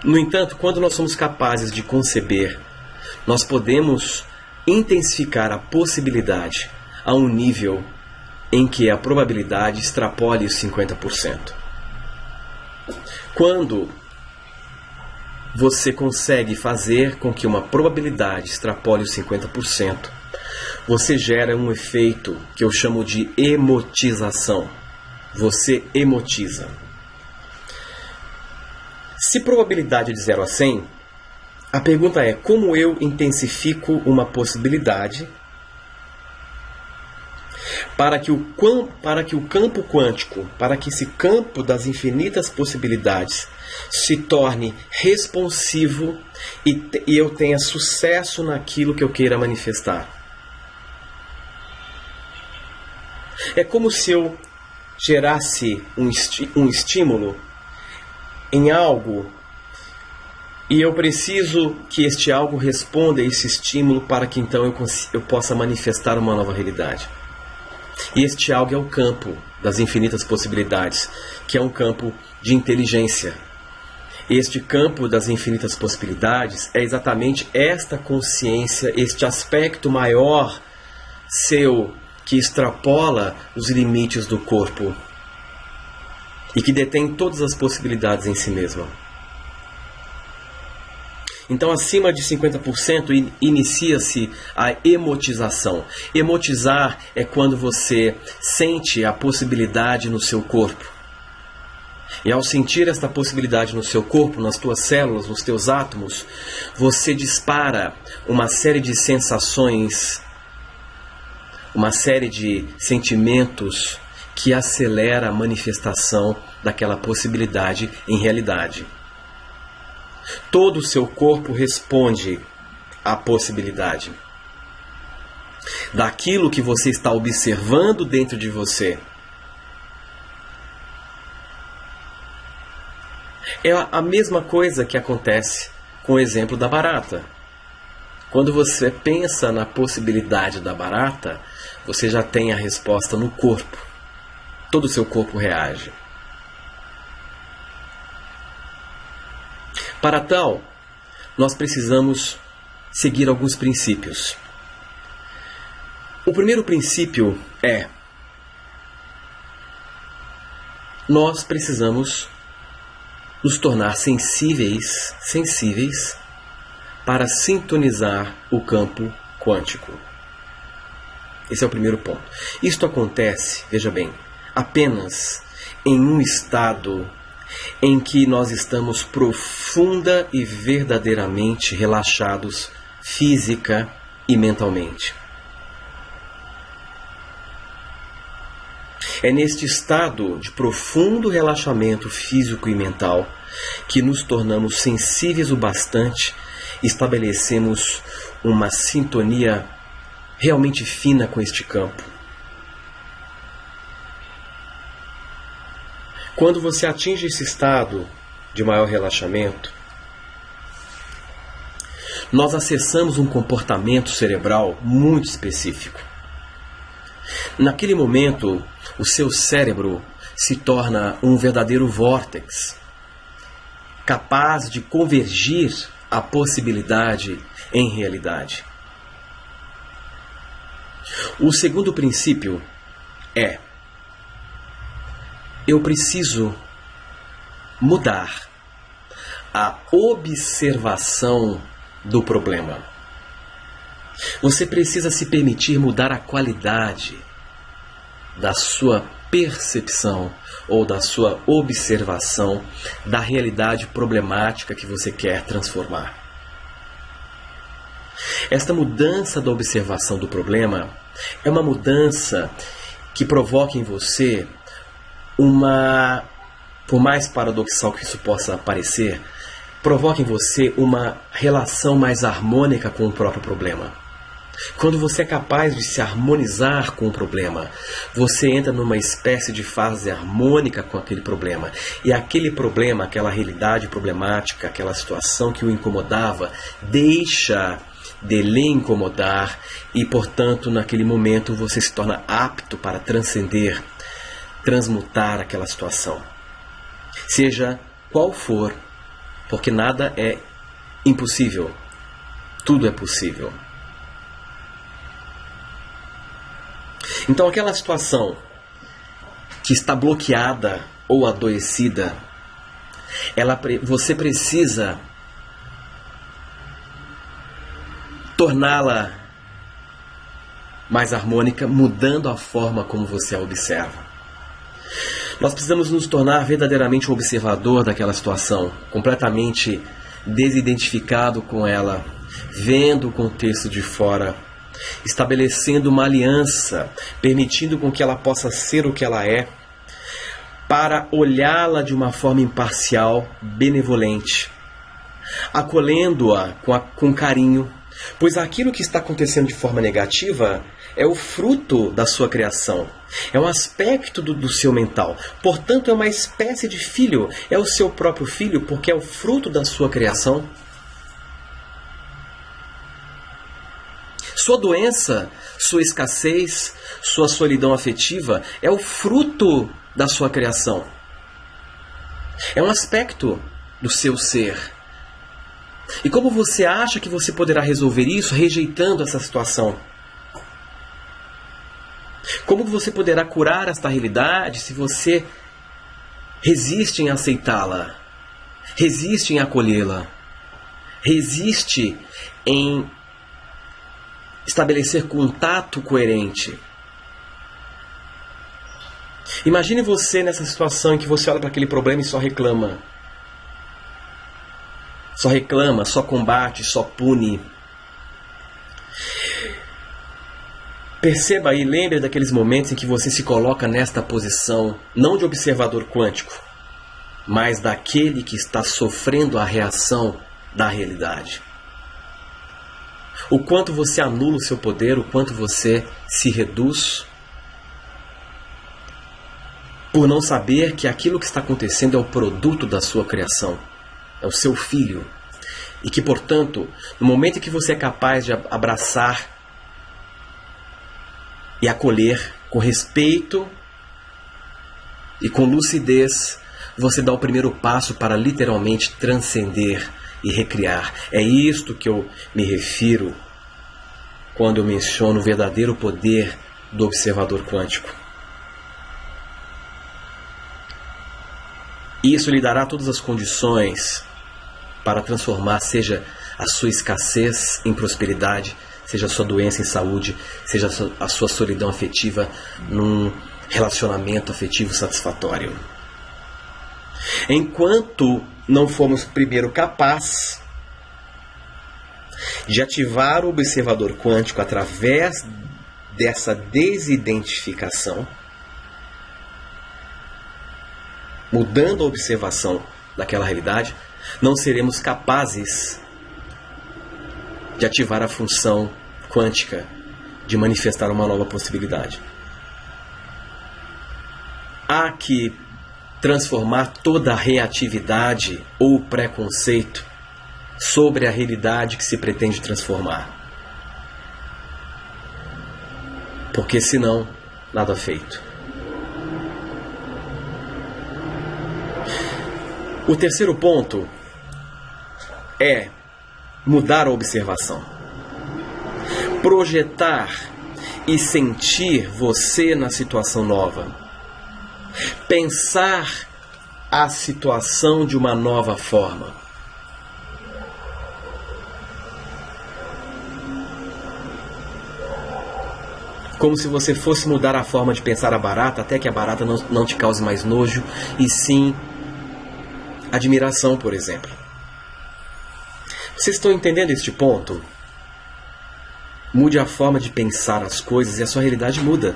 No entanto, quando nós somos capazes de conceber, nós podemos intensificar a possibilidade a um nível em que a probabilidade extrapole os 50%. Quando você consegue fazer com que uma probabilidade extrapole os 50%, você gera um efeito que eu chamo de emotização. Você emotiza. Se probabilidade é de 0 a 100, a pergunta é: como eu intensifico uma possibilidade para que o campo quântico, para que esse campo das infinitas possibilidades se torne responsivo e eu tenha sucesso naquilo que eu queira manifestar? É como se eu gerasse um estímulo em algo e eu preciso que este algo responda a esse estímulo para que então eu possa manifestar uma nova realidade. E este algo é o campo das infinitas possibilidades, que é um campo de inteligência. Este campo das infinitas possibilidades é exatamente esta consciência, este aspecto maior seu, que extrapola os limites do corpo e que detém todas as possibilidades em si mesma. Então, acima de 50% inicia-se a emotização. Emotizar é quando você sente a possibilidade no seu corpo. E ao sentir esta possibilidade no seu corpo, nas tuas células, nos teus átomos, você dispara uma série de sensações, uma série de sentimentos que acelera a manifestação daquela possibilidade em realidade. Todo o seu corpo responde à possibilidade daquilo que você está observando dentro de você. É a mesma coisa que acontece com o exemplo da barata. Quando você pensa na possibilidade da barata, você já tem a resposta no corpo. Todo o seu corpo reage. Para tal, nós precisamos seguir alguns princípios. O primeiro princípio é: nós precisamos nos tornar sensíveis para sintonizar o campo quântico. Esse é o primeiro ponto. Isto acontece, veja bem, apenas em um estado em que nós estamos profunda e verdadeiramente relaxados física e mentalmente. É neste estado de profundo relaxamento físico e mental que nos tornamos sensíveis o bastante e estabelecemos uma sintonia realmente fina com este campo. Quando você atinge esse estado de maior relaxamento, nós acessamos um comportamento cerebral muito específico. Naquele momento, o seu cérebro se torna um verdadeiro vórtex, capaz de convergir a possibilidade em realidade. O segundo princípio é: eu preciso mudar a observação do problema. Você precisa se permitir mudar a qualidade da sua percepção ou da sua observação da realidade problemática que você quer transformar. Esta mudança da observação do problema é uma mudança que provoca em você por mais paradoxal que isso possa parecer, provoca em você uma relação mais harmônica com o próprio problema. Quando você é capaz de se harmonizar com o problema, você entra numa espécie de fase harmônica com aquele problema. E aquele problema, aquela realidade problemática, aquela situação que o incomodava, deixa de lhe incomodar e, portanto, naquele momento você se torna apto para transcender, transmutar aquela situação. Seja qual for, porque nada é impossível, tudo é possível. Então aquela situação que está bloqueada ou adoecida, você precisa torná-la mais harmônica, mudando a forma como você a observa. Nós precisamos nos tornar verdadeiramente um observador daquela situação, completamente desidentificado com ela, vendo o contexto de fora, estabelecendo uma aliança, permitindo com que ela possa ser o que ela é, para olhá-la de uma forma imparcial, benevolente, acolhendo-a com carinho, pois aquilo que está acontecendo de forma negativa é o fruto da sua criação, é um aspecto do seu mental, portanto é uma espécie de filho, é o seu próprio filho, porque é o fruto da sua criação. Sua doença, sua escassez, sua solidão afetiva é o fruto da sua criação. É um aspecto do seu ser. E como você acha que você poderá resolver isso rejeitando essa situação? Como você poderá curar esta realidade se você resiste em aceitá-la, resiste em acolhê-la, resiste em estabelecer contato coerente? Imagine você nessa situação em que você olha para aquele problema e só reclama. Só reclama, só combate, só pune. Perceba e lembre daqueles momentos em que você se coloca nesta posição, não de observador quântico, mas daquele que está sofrendo a reação da realidade. O quanto você anula o seu poder, o quanto você se reduz por não saber que aquilo que está acontecendo é o produto da sua criação, é o seu filho. E que, portanto, no momento em que você é capaz de abraçar e acolher com respeito e com lucidez, você dá o primeiro passo para literalmente transcender e recriar. É isto que eu me refiro quando eu menciono o verdadeiro poder do observador quântico. Isso lhe dará todas as condições para transformar, seja a sua escassez em prosperidade, seja a sua doença em saúde, seja a sua solidão afetiva num relacionamento afetivo satisfatório. Enquanto não formos primeiro capazes de ativar o observador quântico através dessa desidentificação, mudando a observação daquela realidade, não seremos capazes de ativar a função quântica de manifestar uma nova possibilidade. Há que transformar toda a reatividade ou preconceito sobre a realidade que se pretende transformar. Porque senão, nada feito. O terceiro ponto é mudar a observação. Projetar e sentir você na situação nova. Pensar a situação de uma nova forma. Como se você fosse mudar a forma de pensar a barata, até que a barata não te cause mais nojo, e sim admiração, por exemplo. Vocês estão entendendo este ponto? Mude a forma de pensar as coisas e a sua realidade muda.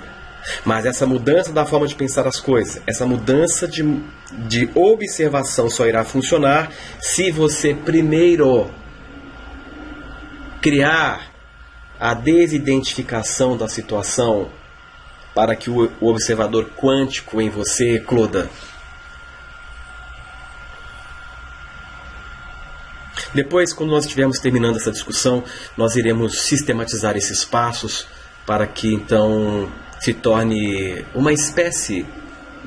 Mas essa mudança da forma de pensar as coisas, essa mudança de observação só irá funcionar se você primeiro criar a desidentificação da situação para que o observador quântico em você ecloda. Depois, quando nós estivermos terminando essa discussão, nós iremos sistematizar esses passos para que então se torne uma espécie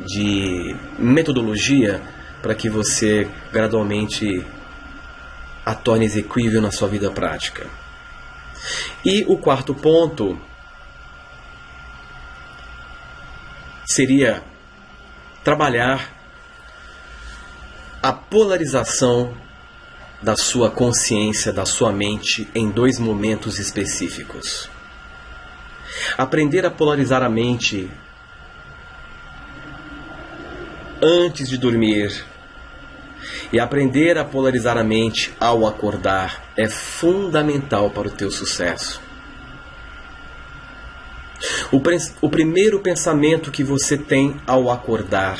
de metodologia para que você gradualmente a torne execuível na sua vida prática. E o quarto ponto seria trabalhar a polarização da sua consciência, da sua mente em dois momentos específicos. Aprender a polarizar a mente antes de dormir e aprender a polarizar a mente ao acordar é fundamental para o teu sucesso. O primeiro pensamento que você tem ao acordar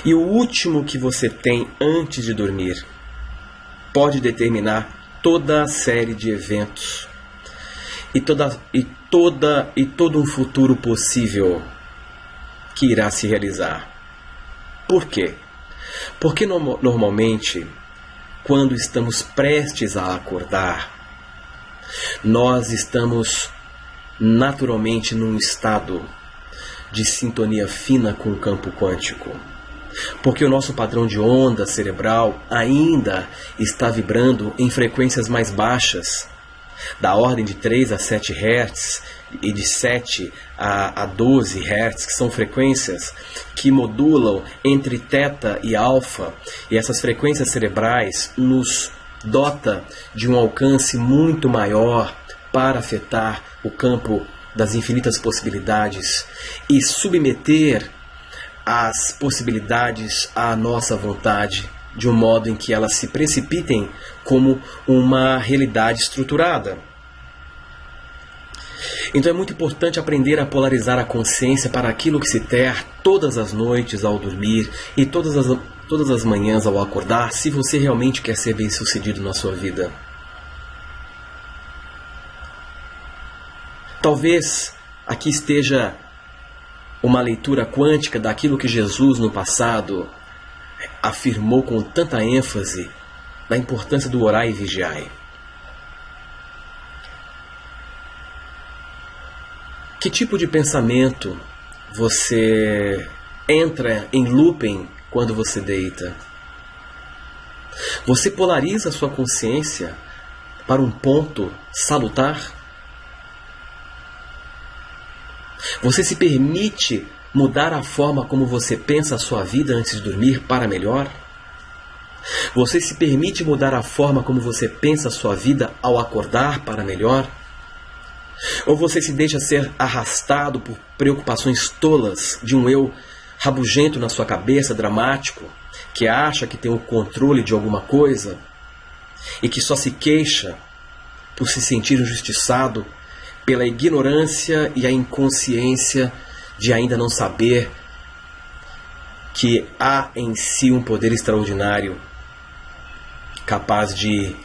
e o último que você tem antes de dormir pode determinar toda a série de eventos e todo um futuro possível que irá se realizar. Por quê? Porque normalmente, quando estamos prestes a acordar, nós estamos naturalmente num estado de sintonia fina com o campo quântico. Porque o nosso padrão de onda cerebral ainda está vibrando em frequências mais baixas, da ordem de 3 a 7 Hz e de 7 a 12 Hz, que são frequências que modulam entre θ e alfa, e essas frequências cerebrais nos dota de um alcance muito maior para afetar o campo das infinitas possibilidades e submeter as possibilidades à nossa vontade, de um modo em que elas se precipitem como uma realidade estruturada. Então é muito importante aprender a polarizar a consciência para aquilo que se ter todas as noites ao dormir e todas as manhãs ao acordar, se você realmente quer ser bem-sucedido na sua vida. Talvez aqui esteja uma leitura quântica daquilo que Jesus no passado afirmou com tanta ênfase, da importância do orai e vigiai. Que tipo de pensamento você entra em looping quando você deita? Você polariza a sua consciência para um ponto salutar? Você se permite mudar a forma como você pensa a sua vida antes de dormir para melhor? Você se permite mudar a forma como você pensa a sua vida ao acordar para melhor? Ou você se deixa ser arrastado por preocupações tolas de um eu rabugento na sua cabeça, dramático, que acha que tem o controle de alguma coisa e que só se queixa por se sentir injustiçado pela ignorância e a inconsciência de ainda não saber que há em si um poder extraordinário capaz de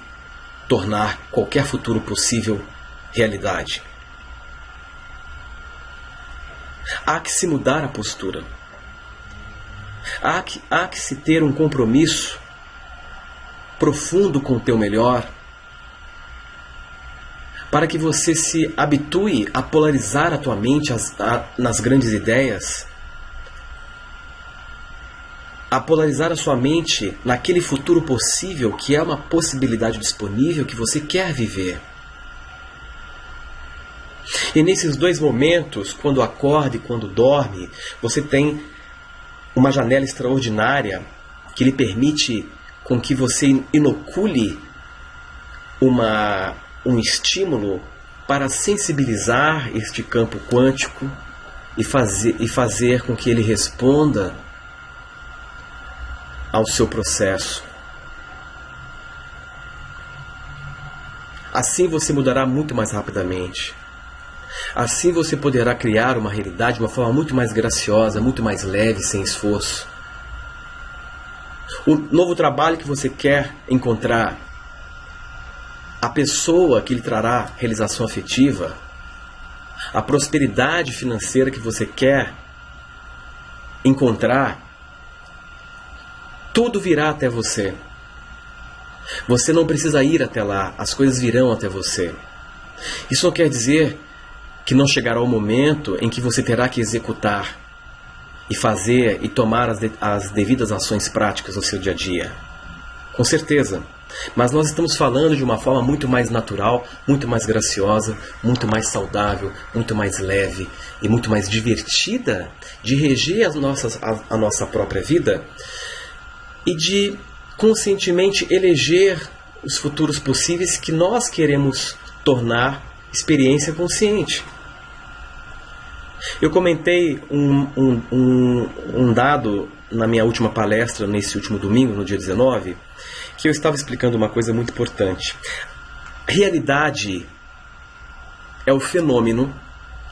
tornar qualquer futuro possível realidade. Há que se mudar a postura. Há que se ter um compromisso profundo com o teu melhor, para que você se habitue a polarizar a tua mente nas grandes ideias, a polarizar a sua mente naquele futuro possível que é uma possibilidade disponível que você quer viver. E nesses dois momentos, quando acorda e quando dorme, você tem uma janela extraordinária que lhe permite com que você inocule um estímulo para sensibilizar este campo quântico e fazer com que ele responda ao seu processo. Assim você mudará muito mais rapidamente. Assim você poderá criar uma realidade de uma forma muito mais graciosa, muito mais leve, sem esforço. O novo trabalho que você quer encontrar, a pessoa que lhe trará realização afetiva, a prosperidade financeira que você quer encontrar, tudo virá até você. Você não precisa ir até lá, as coisas virão até você. Isso não quer dizer que não chegará o momento em que você terá que executar e fazer e tomar as devidas ações práticas no seu dia a dia. Com certeza. Mas nós estamos falando de uma forma muito mais natural, muito mais graciosa, muito mais saudável, muito mais leve e muito mais divertida de reger a nossa própria vida e de conscientemente eleger os futuros possíveis que nós queremos tornar experiência consciente. Eu comentei um dado na minha última palestra, nesse último domingo, no dia 19, que eu estava explicando uma coisa muito importante. Realidade é o fenômeno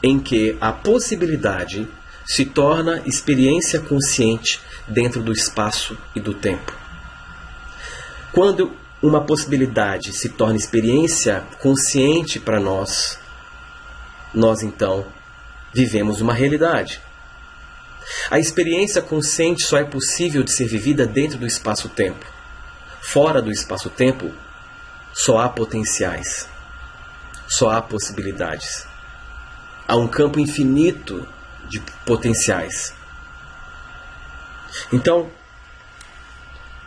em que a possibilidade se torna experiência consciente dentro do espaço e do tempo. Quando uma possibilidade se torna experiência consciente para nós então vivemos uma realidade. A experiência consciente só é possível de ser vivida dentro do espaço-tempo. Fora do espaço-tempo, só há potenciais, só há possibilidades. Há um campo infinito de potenciais. Então,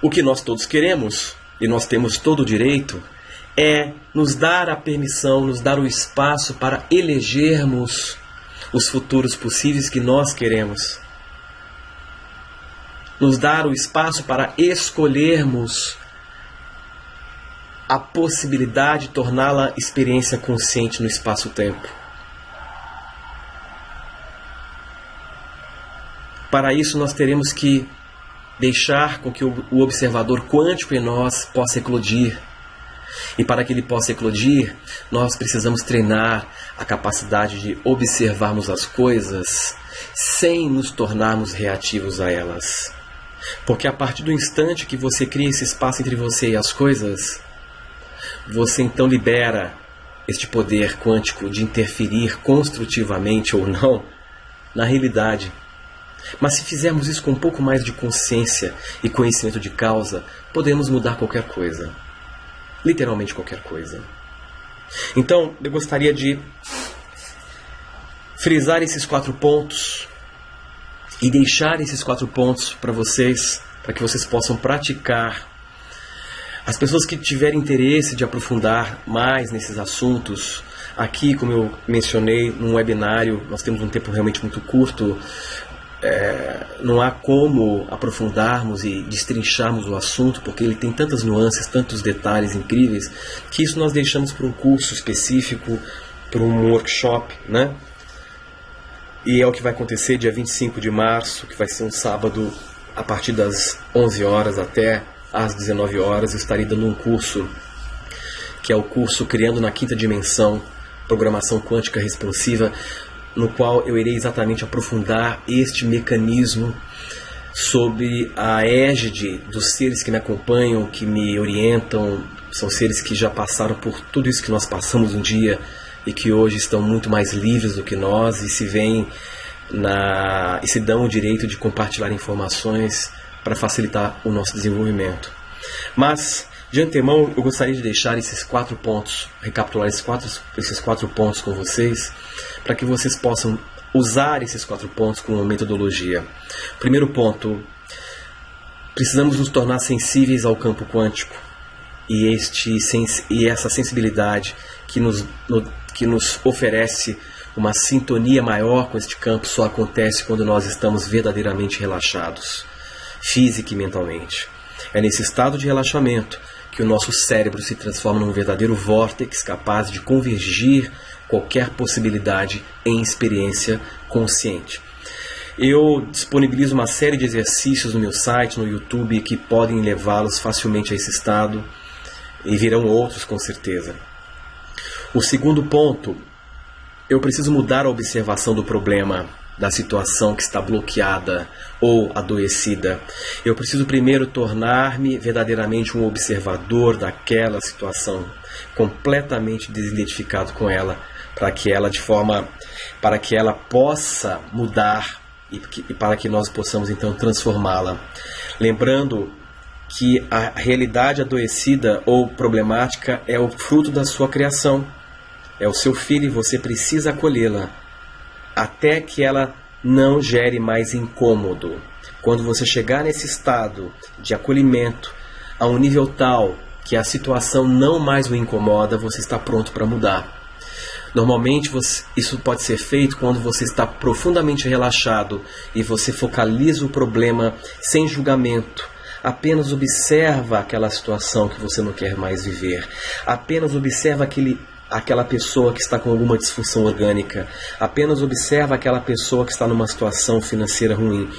o que nós todos queremos, e nós temos todo o direito, é nos dar a permissão, nos dar o espaço para elegermos os futuros possíveis que nós queremos. Nos dar o espaço para escolhermos a possibilidade de torná-la experiência consciente no espaço-tempo. Para isso nós teremos que deixar com que o observador quântico em nós possa eclodir. E para que ele possa eclodir, nós precisamos treinar a capacidade de observarmos as coisas sem nos tornarmos reativos a elas. Porque a partir do instante que você cria esse espaço entre você e as coisas, você então libera este poder quântico de interferir construtivamente ou não na realidade. Mas se fizermos isso com um pouco mais de consciência e conhecimento de causa, podemos mudar qualquer coisa. Literalmente qualquer coisa. Então, eu gostaria de frisar esses 4 pontos e deixar esses 4 pontos para vocês, para que vocês possam praticar. As pessoas que tiverem interesse de aprofundar mais nesses assuntos, aqui, como eu mencionei, num webinário, nós temos um tempo realmente muito curto, não há como aprofundarmos e destrincharmos o assunto, porque ele tem tantas nuances, tantos detalhes incríveis, que isso nós deixamos para um curso específico, para um workshop, né? E é o que vai acontecer dia 25 de março, que vai ser um sábado, a partir das 11 horas até às 19 horas, eu estarei dando um curso, que é o curso Criando na Quinta Dimensão, Programação Quântica Responsiva, no qual eu irei exatamente aprofundar este mecanismo sob a égide dos seres que me acompanham, que me orientam. São seres que já passaram por tudo isso que nós passamos um dia e que hoje estão muito mais livres do que nós e se dão o direito de compartilhar informações para facilitar o nosso desenvolvimento. Mas, de antemão, eu gostaria de deixar esses 4 pontos, recapitular esses 4 pontos com vocês, para que vocês possam usar esses 4 pontos como metodologia. Primeiro ponto, precisamos nos tornar sensíveis ao campo quântico. E essa sensibilidade que nos oferece uma sintonia maior com este campo só acontece quando nós estamos verdadeiramente relaxados, física e mentalmente. É nesse estado de relaxamento que o nosso cérebro se transforma num verdadeiro vórtex capaz de convergir qualquer possibilidade em experiência consciente. Eu disponibilizo uma série de exercícios no meu site, no YouTube, que podem levá-los facilmente a esse estado, e virão outros com certeza. O segundo ponto, eu preciso mudar a observação do problema, da situação que está bloqueada ou adoecida. Eu preciso primeiro tornar-me verdadeiramente um observador daquela situação, completamente desidentificado com ela, para que ela possa mudar e para que nós possamos então transformá-la. Lembrando que a realidade adoecida ou problemática é o fruto da sua criação, é o seu filho e você precisa acolhê-la até que ela não gere mais incômodo. Quando você chegar nesse estado de acolhimento a um nível tal que a situação não mais o incomoda, você está pronto para mudar. Normalmente isso pode ser feito quando você está profundamente relaxado e você focaliza o problema sem julgamento. Apenas observa aquela situação que você não quer mais viver. Apenas observa aquela pessoa que está com alguma disfunção orgânica. Apenas observa aquela pessoa que está numa situação financeira ruim.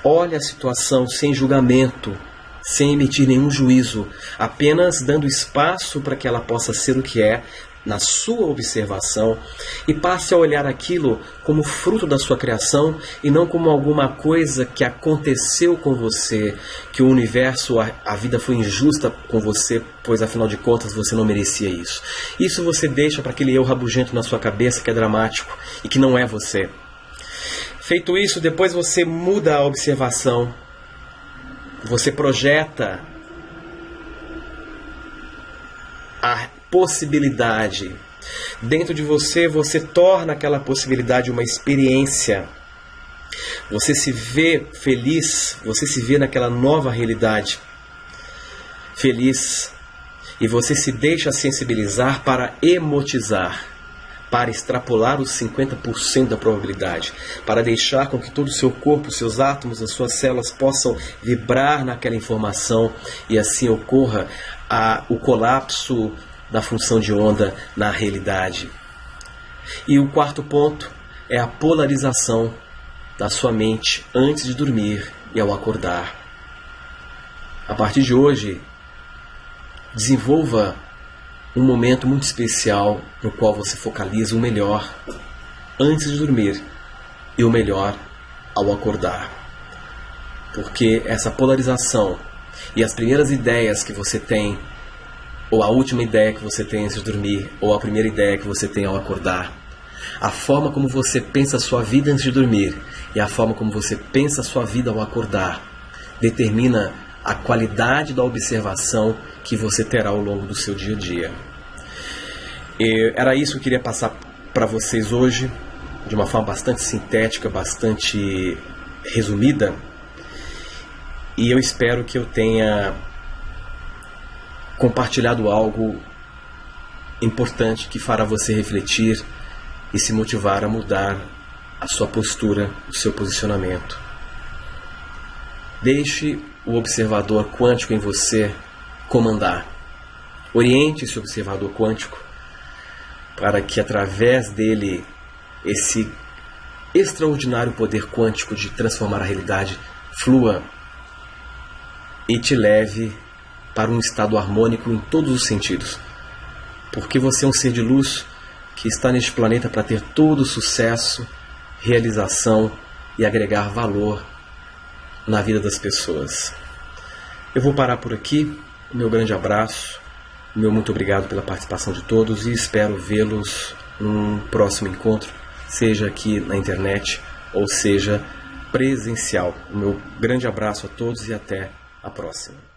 Olha a situação sem julgamento, sem emitir nenhum juízo, apenas dando espaço para que ela possa ser o que é, na sua observação, e passe a olhar aquilo como fruto da sua criação e não como alguma coisa que aconteceu com você, que o universo, a vida foi injusta com você, pois afinal de contas você não merecia isso. Isso você deixa para aquele eu rabugento na sua cabeça que é dramático e que não é você. Feito isso, depois você muda a observação, você projeta a possibilidade. Dentro de você, você torna aquela possibilidade uma experiência. Você se vê feliz, você se vê naquela nova realidade feliz. E você se deixa sensibilizar para emotizar, para extrapolar os 50% da probabilidade, para deixar com que todo o seu corpo, seus átomos, as suas células possam vibrar naquela informação e assim ocorra o colapso da função de onda na realidade. E o quarto ponto é a polarização da sua mente antes de dormir e ao acordar. A partir de hoje, desenvolva um momento muito especial no qual você focaliza o melhor antes de dormir e o melhor ao acordar. Porque essa polarização e as primeiras ideias que você tem, ou a última ideia que você tem antes de dormir, ou a primeira ideia que você tem ao acordar, a forma como você pensa a sua vida antes de dormir e a forma como você pensa a sua vida ao acordar, determina a qualidade da observação que você terá ao longo do seu dia a dia. Era isso que eu queria passar para vocês hoje, de uma forma bastante sintética, bastante resumida, e eu espero que eu tenha compartilhado algo importante que fará você refletir e se motivar a mudar a sua postura, o seu posicionamento. Deixe o observador quântico em você comandar. Oriente esse observador quântico para que através dele esse extraordinário poder quântico de transformar a realidade flua e te leve para um estado harmônico em todos os sentidos. Porque você é um ser de luz que está neste planeta para ter todo o sucesso, realização e agregar valor na vida das pessoas. Eu vou parar por aqui. Meu grande abraço, meu muito obrigado pela participação de todos e espero vê-los num próximo encontro, seja aqui na internet ou seja presencial. O meu grande abraço a todos e até a próxima.